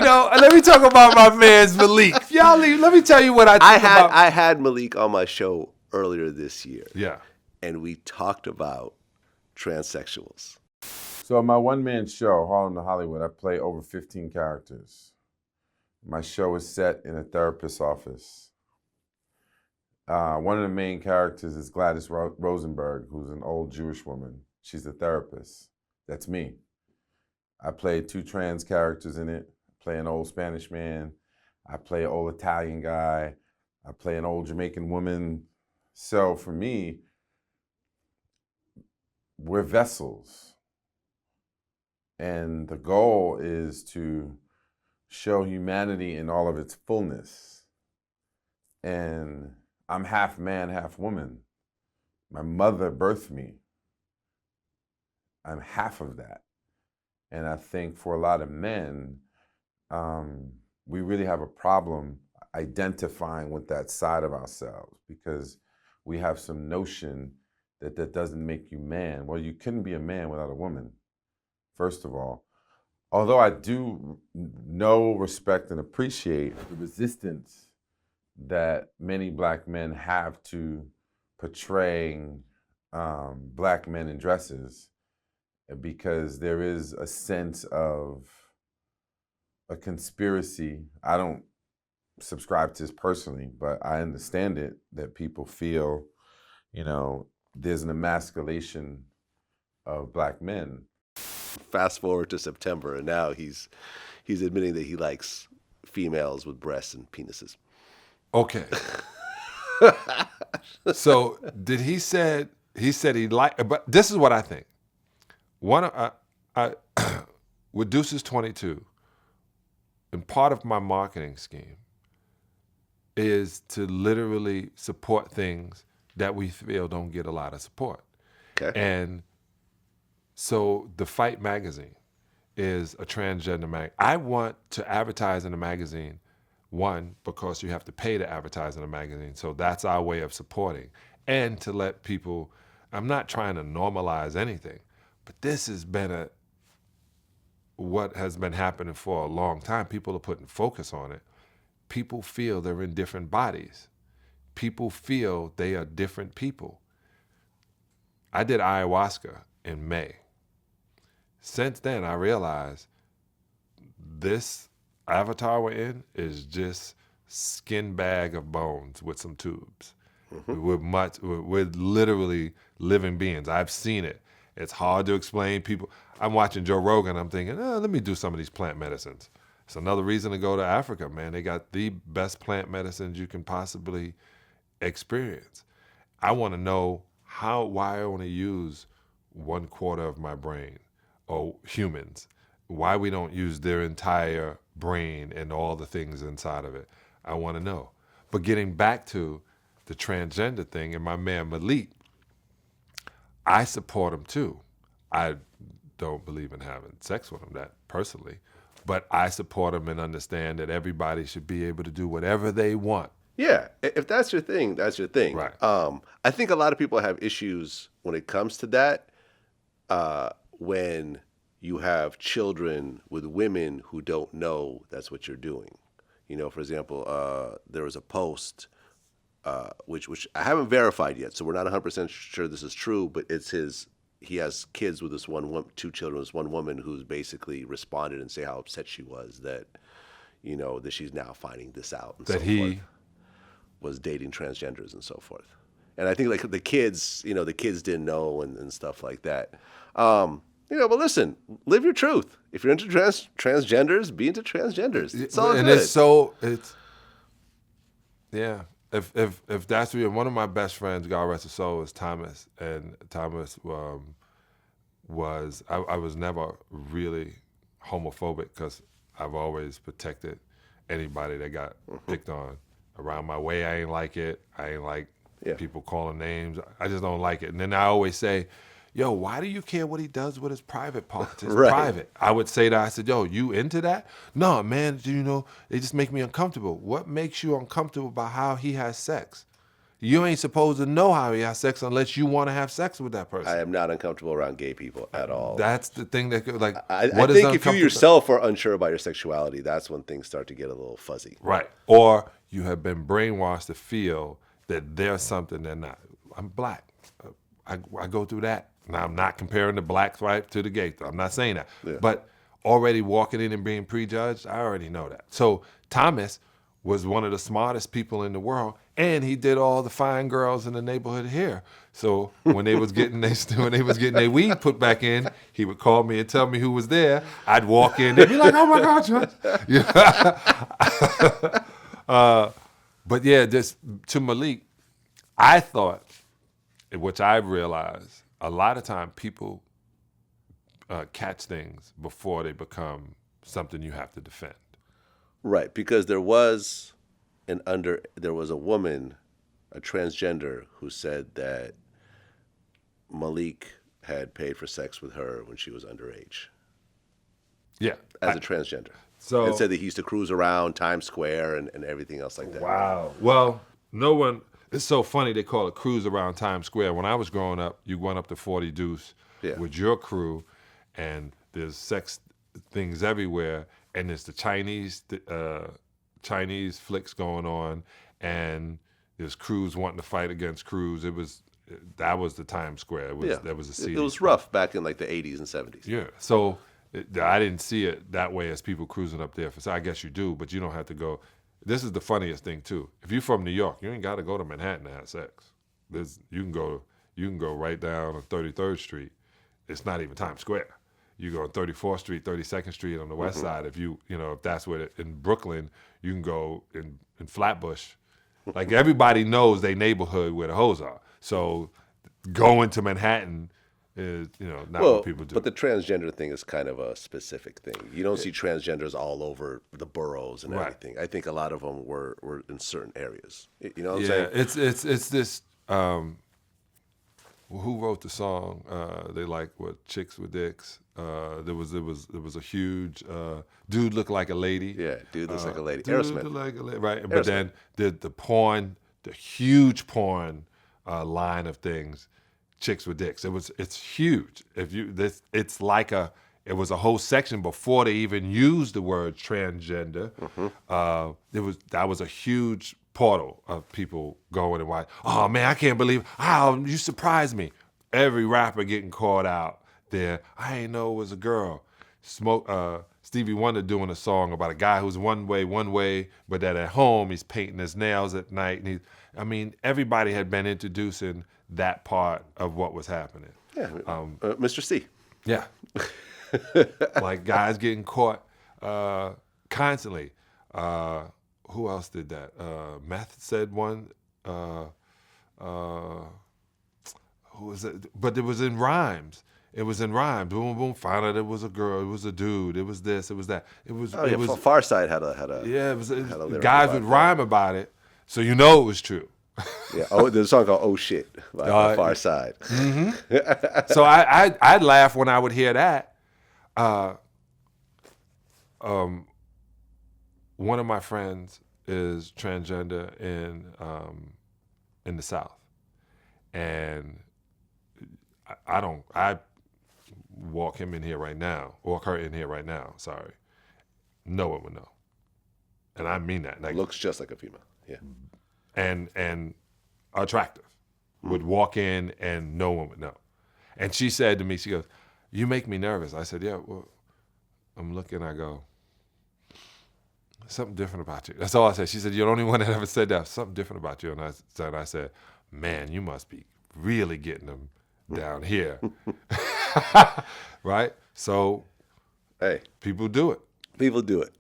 Let me talk about my man's Malik. Y'all leave. Let me tell you what I think about. I had Malik on my show earlier this year. Yeah. And we talked about transsexuals. So in my one-man show, Harlem to Hollywood, I play over 15 characters. My show is set in a therapist's office. One of the main characters is Gladys Rosenberg, who's an old Jewish woman. She's a therapist. That's me. I play 2 trans characters in it. I play an old Spanish man. I play an old Italian guy. I play an old Jamaican woman. So for me, we're vessels. And the goal is to show humanity in all of its fullness. And I'm half man, half woman. My mother birthed me. I'm half of that. And I think for a lot of men, we really have a problem identifying with that side of ourselves because we have some notion that that doesn't make you man. Well, you couldn't be a man without a woman, first of all. Although I do know, respect, and appreciate the resistance that many Black men have to portraying Black men in dresses, because there is a sense of a conspiracy. I don't subscribe to this personally, but I understand it, that people feel, there's an emasculation of Black men. Fast forward to September, and now he's admitting that he likes females with breasts and penises. Okay. So did he said he liked, but this is what I think. With Deuces 22, and part of my marketing scheme is to literally support things that we feel don't get a lot of support. Okay. And so the Fight magazine is a transgender magazine. I want to advertise in a magazine, one, because you have to pay to advertise in a magazine. So that's our way of supporting. And to let people, I'm not trying to normalize anything, but this has been what has been happening for a long time. People are putting focus on it. People feel they're in different bodies. People feel they are different people. I did ayahuasca in May. Since then, I realized this avatar we're in is just skin bag of bones with some tubes. Mm-hmm. We're literally living beings. I've seen it. It's hard to explain. People, I'm watching Joe Rogan. I'm thinking, let me do some of these plant medicines. It's another reason to go to Africa, man. They got the best plant medicines you can possibly experience. I want to know why I only use 1/4 of my brain, or humans, why we don't use their entire brain and all the things inside of it. I want to know. But getting back to the transgender thing and my man Malik, I support him too. I don't believe in having sex with him, that personally, but I support him and understand that everybody should be able to do whatever they want. Yeah, if that's your thing, that's your thing. Right. I think a lot of people have issues when it comes to that, when you have children with women who don't know that's what you're doing. For example, there was a post, which I haven't verified yet, so we're not 100% sure this is true, but he has kids with this two children with this one woman who's basically responded and say how upset she was that, that she's now finding this out and that so forth. Was dating transgenders and so forth. And I think like the kids didn't know and stuff like that. But listen, live your truth. If you're into transgenders, be into transgenders. It's all and good. Yeah. If that's real, one of my best friends, God rest his soul, is Thomas. And Thomas I was never really homophobic because I've always protected anybody that got picked on. Around my way, I ain't like it. I ain't like people calling names. I just don't like it. And then I always say, yo, why do you care what he does with his private parts? It's private. I would say that. I said, yo, you into that? No, man, they just make me uncomfortable. What makes you uncomfortable about how he has sex? You ain't supposed to know how he has sex unless you want to have sex with that person. I am not uncomfortable around gay people at all. That's the thing that like. I what is think if you uncomfortable- yourself are unsure about your sexuality, that's when things start to get a little fuzzy. right, or you have been brainwashed to feel that there's something they're not. I'm black. I go through that. Now I'm not comparing the black stripe to the gay. I'm not saying that, but already walking in and being prejudged, I already know that. So Thomas was one of the smartest people in the world, and he did all the fine girls in the neighborhood here. So when they was getting their weed put back in, he would call me and tell me who was there. I'd walk in, they'd be like, "Oh my God, Judge." But yeah, just to Malik, I thought, which I realized, a lot of time people catch things before they become something you have to defend. Right, because there was a woman, a transgender, who said that Malik had paid for sex with her when she was underage Yeah. as a transgender. So And said that he used to cruise around Times Square and everything else like that. wow. Well, no one. It's so funny they call it cruise around Times Square. When I was growing up, you went up to 40 Deuce with your crew, and there's sex things everywhere, and there's the Chinese flicks going on, and there's crews wanting to fight against crews. That was the Times Square. That was a city. It was rough back in like the 80s and 70s. Yeah. So I didn't see it that way as people cruising up there. So I guess you do, but you don't have to go. This is the funniest thing too. If you're from New York, you ain't got to go to Manhattan to have sex. You can go right down on 33rd Street. It's not even Times Square. You go on 34th Street, 32nd Street on the west side. If if that's where in Brooklyn, you can go in Flatbush. Like everybody knows their neighborhood where the hoes are. So going to Manhattan is not what people do. But the transgender thing is kind of a specific thing. You don't see transgenders all over the boroughs and everything. I think a lot of them were in certain areas. You know what I'm saying? It's this. Who wrote the song? They like what chicks with dicks. There was a huge dude looked like a lady. Yeah, dude looks like a lady. Dude Aerosmith. looked like a lady, right? But then the porn, the huge porn line of things, chicks with dicks. It's huge. It was a whole section before they even used the word transgender. That was a huge portal of people going and watching. Oh man, I can't believe you surprised me. Every rapper getting called out there. I ain't know it was a girl. Stevie Wonder doing a song about a guy who's one way, but that at home he's painting his nails at night. And everybody had been introducing that part of what was happening. Yeah, Mr. C. Yeah. Like guys getting caught constantly. Who else did that? Meth said one. Who was it? But it was in rhymes. Boom, boom. Found out it was a girl. It was a dude. It was this. It was that. It was. Far Side had a. Yeah. Had a lyric guys about would that. rhyme about it, so you know it was true. Yeah. Oh, there's a song called "Oh Shit" by Far Side. So I'd laugh when I would hear that. One of my friends is transgender in the South, and I walk her in here right now. Sorry, no one would know, and I mean that. Like, Looks just like a female. Yeah. and attractive, would walk in and no one would know. And she said to me, she goes, "You make me nervous." I said, "Yeah, well," I'm looking, I go, "Something different about you." That's all I said. She said, "You're the only one that ever said that. Something different about you." And I said, "Man, you must be really getting them down here." Right? So, Hey, people do it. people do it.